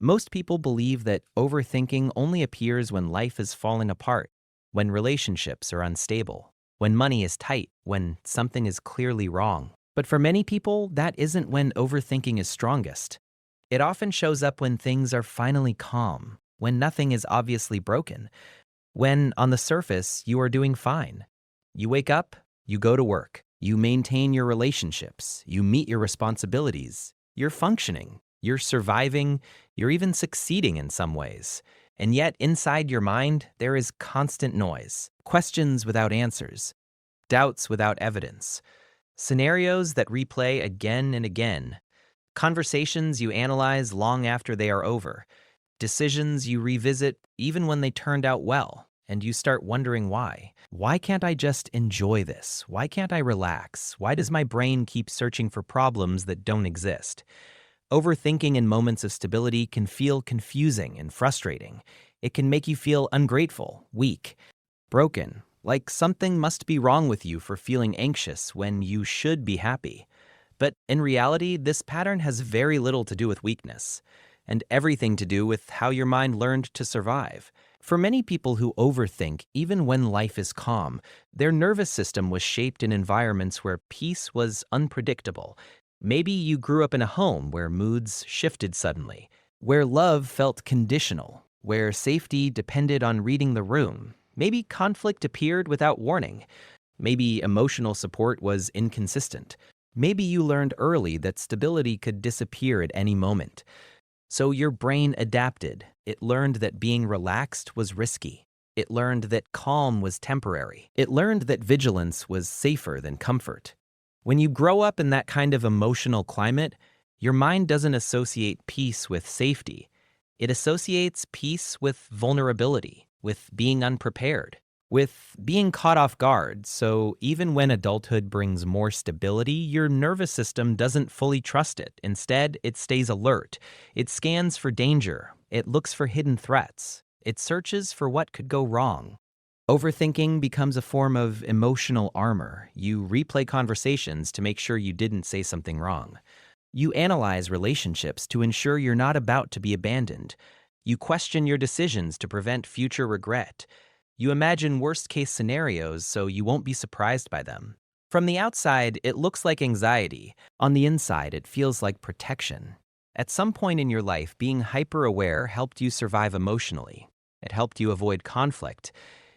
Most people believe that overthinking only appears when life is falling apart, when relationships are unstable, when money is tight, when something is clearly wrong. But for many people, that isn't when overthinking is strongest. It often shows up when things are finally calm, when nothing is obviously broken, when on the surface you are doing fine. You wake up, you go to work, you maintain your relationships, you meet your responsibilities, you're functioning, you're surviving, you're even succeeding in some ways. And yet inside your mind, there is constant noise, questions without answers, doubts without evidence, scenarios that replay again and again, conversations you analyze long after they are over, decisions you revisit even when they turned out well, and you start wondering why. Why can't I just enjoy this? Why can't I relax? Why does my brain keep searching for problems that don't exist? Overthinking in moments of stability can feel confusing and frustrating. It can make you feel ungrateful, weak, broken, like something must be wrong with you for feeling anxious when you should be happy. But in reality, this pattern has very little to do with weakness, and everything to do with how your mind learned to survive. For many people who overthink, even when life is calm, their nervous system was shaped in environments where peace was unpredictable. Maybe you grew up in a home where moods shifted suddenly, where love felt conditional, where safety depended on reading the room. Maybe conflict appeared without warning. Maybe emotional support was inconsistent. Maybe you learned early that stability could disappear at any moment. So your brain adapted. It learned that being relaxed was risky. It learned that calm was temporary. It learned that vigilance was safer than comfort. When you grow up in that kind of emotional climate, your mind doesn't associate peace with safety. It associates peace with vulnerability, with being unprepared, with being caught off guard. So even when adulthood brings more stability, your nervous system doesn't fully trust it. Instead, it stays alert. It scans for danger. It looks for hidden threats. It searches for what could go wrong. Overthinking becomes a form of emotional armor. You replay conversations to make sure you didn't say something wrong. You analyze relationships to ensure you're not about to be abandoned. You question your decisions to prevent future regret. You imagine worst-case scenarios so you won't be surprised by them. From the outside, it looks like anxiety. On the inside, it feels like protection. At some point in your life, being hyper-aware helped you survive emotionally. It helped you avoid conflict.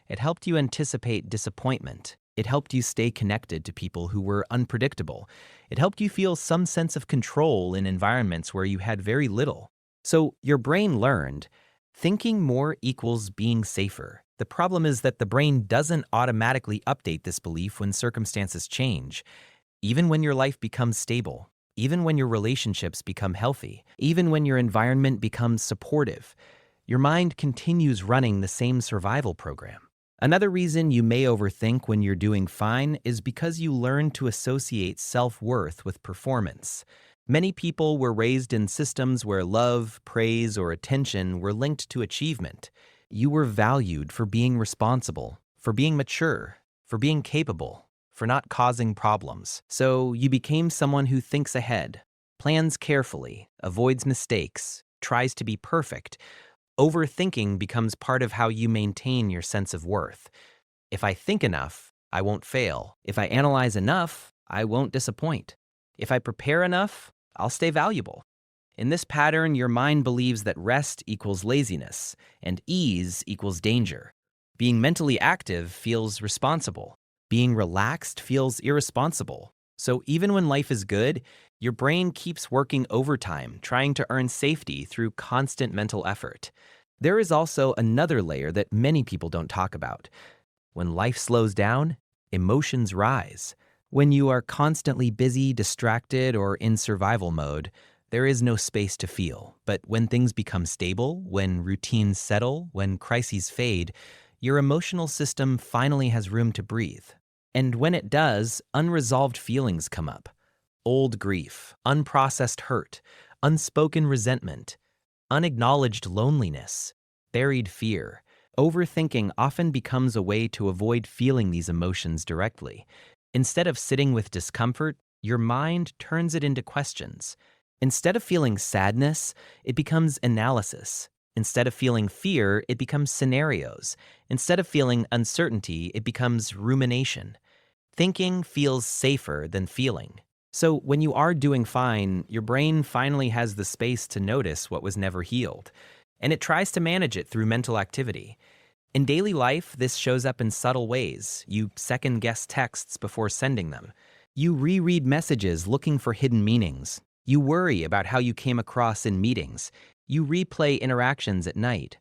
It helped you anticipate disappointment. It helped you stay connected to people who were unpredictable. It helped you feel some sense of control in environments where you had very little. So your brain learned, thinking more equals being safer. The problem is that the brain doesn't automatically update this belief when circumstances change. Even when your life becomes stable, even when your relationships become healthy, even when your environment becomes supportive, your mind continues running the same survival program. Another reason you may overthink when you're doing fine is because you learn to associate self-worth with performance. Many people were raised in systems where love, praise, or attention were linked to achievement. You were valued for being responsible, for being mature, for being capable, for not causing problems. So you became someone who thinks ahead, plans carefully, avoids mistakes, tries to be perfect. Overthinking becomes part of how you maintain your sense of worth. If I think enough, I won't fail. If I analyze enough, I won't disappoint. If I prepare enough, I'll stay valuable. In this pattern, your mind believes that rest equals laziness and ease equals danger. Being mentally active feels responsible. Being relaxed feels irresponsible. So even when life is good, your brain keeps working overtime, trying to earn safety through constant mental effort. There is also another layer that many people don't talk about. When life slows down, emotions rise. When you are constantly busy, distracted, or in survival mode, there is no space to feel. But when things become stable, when routines settle, when crises fade, your emotional system finally has room to breathe. And when it does, unresolved feelings come up. Old grief, unprocessed hurt, unspoken resentment, unacknowledged loneliness, buried fear. Overthinking often becomes a way to avoid feeling these emotions directly. Instead of sitting with discomfort, your mind turns it into questions. Instead of feeling sadness, it becomes analysis. Instead of feeling fear, it becomes scenarios. Instead of feeling uncertainty, it becomes rumination. Thinking feels safer than feeling. So when you are doing fine, your brain finally has the space to notice what was never healed, and it tries to manage it through mental activity. In daily life, this shows up in subtle ways. You second-guess texts before sending them. You reread messages looking for hidden meanings. You worry about how you came across in meetings. You replay interactions at night.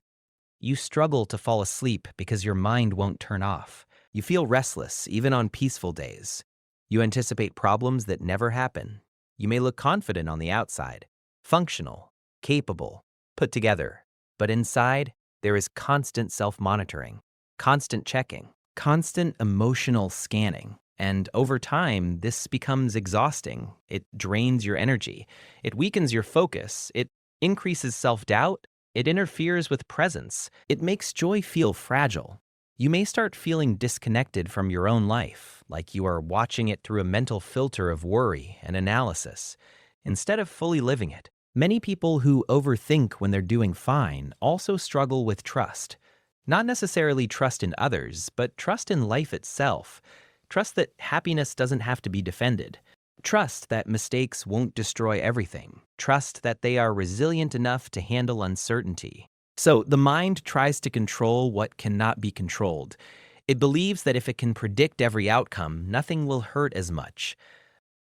You struggle to fall asleep because your mind won't turn off. You feel restless, even on peaceful days. You anticipate problems that never happen. You may look confident on the outside, functional, capable, put together. But inside, there is constant self-monitoring, constant checking, constant emotional scanning. And over time, this becomes exhausting. It drains your energy. It weakens your focus. It increases self-doubt. It interferes with presence. It makes joy feel fragile. You may start feeling disconnected from your own life, like you are watching it through a mental filter of worry and analysis, instead of fully living it. Many people who overthink when they're doing fine also struggle with trust. Not necessarily trust in others, but trust in life itself. Trust that happiness doesn't have to be defended. Trust that mistakes won't destroy everything. Trust that they are resilient enough to handle uncertainty. So the mind tries to control what cannot be controlled. It believes that if it can predict every outcome, nothing will hurt as much.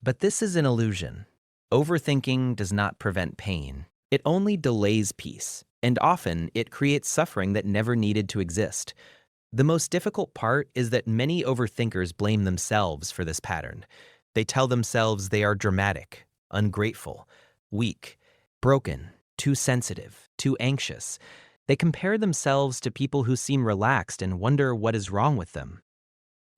But this is an illusion. Overthinking does not prevent pain. It only delays peace, and often it creates suffering that never needed to exist. The most difficult part is that many overthinkers blame themselves for this pattern. They tell themselves they are dramatic, ungrateful, weak, broken, too sensitive, too anxious. They compare themselves to people who seem relaxed and wonder what is wrong with them.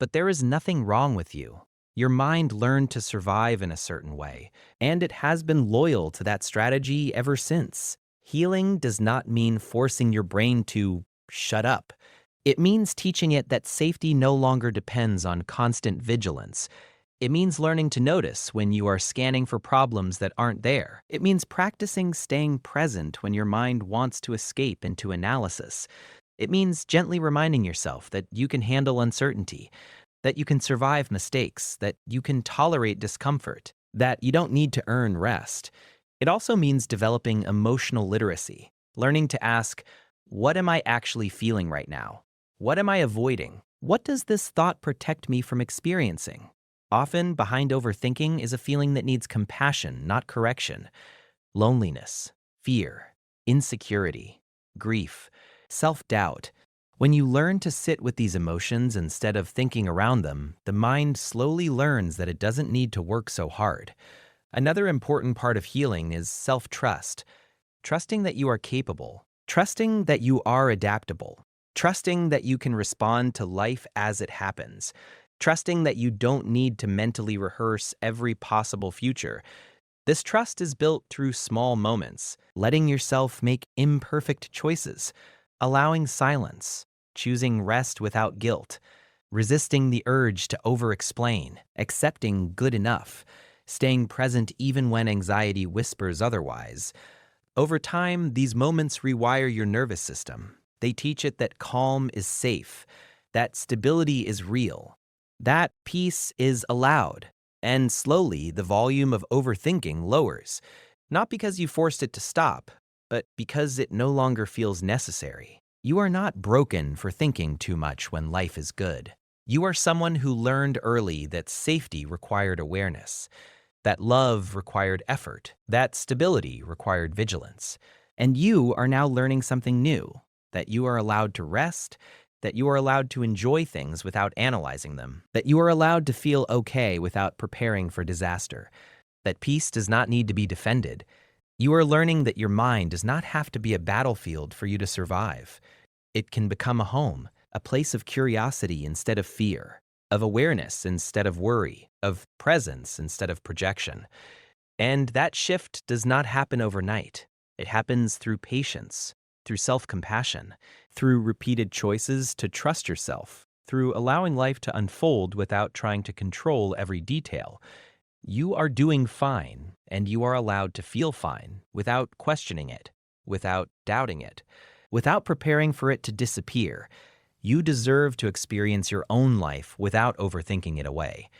But there is nothing wrong with you. Your mind learned to survive in a certain way, and it has been loyal to that strategy ever since. Healing does not mean forcing your brain to shut up. It means teaching it that safety no longer depends on constant vigilance. It means learning to notice when you are scanning for problems that aren't there. It means practicing staying present when your mind wants to escape into analysis. It means gently reminding yourself that you can handle uncertainty, that you can survive mistakes, that you can tolerate discomfort, that you don't need to earn rest. It also means developing emotional literacy, learning to ask, what am I actually feeling right now? What am I avoiding? What does this thought protect me from experiencing? Often, behind overthinking is a feeling that needs compassion, not correction. Loneliness, fear, insecurity, grief, self-doubt. When you learn to sit with these emotions instead of thinking around them, the mind slowly learns that it doesn't need to work so hard. Another important part of healing is self-trust. Trusting that you are capable. Trusting that you are adaptable. Trusting that you can respond to life as it happens. Trusting that you don't need to mentally rehearse every possible future. This trust is built through small moments, letting yourself make imperfect choices, allowing silence, choosing rest without guilt, resisting the urge to over-explain, accepting good enough, staying present even when anxiety whispers otherwise. Over time, these moments rewire your nervous system. They teach it that calm is safe, that stability is real, that peace is allowed, and slowly the volume of overthinking lowers, not because you forced it to stop, but because it no longer feels necessary. You are not broken for thinking too much when life is good. You are someone who learned early that safety required awareness, that love required effort, that stability required vigilance. And you are now learning something new, that you are allowed to rest, that you are allowed to enjoy things without analyzing them, that you are allowed to feel okay without preparing for disaster, that peace does not need to be defended. You are learning that your mind does not have to be a battlefield for you to survive. It can become a home, a place of curiosity instead of fear, of awareness instead of worry, of presence instead of projection. And that shift does not happen overnight. It happens through patience, through self-compassion, through repeated choices to trust yourself, through allowing life to unfold without trying to control every detail. You are doing fine, and you are allowed to feel fine without questioning it, without doubting it, without preparing for it to disappear. You deserve to experience your own life without overthinking it away.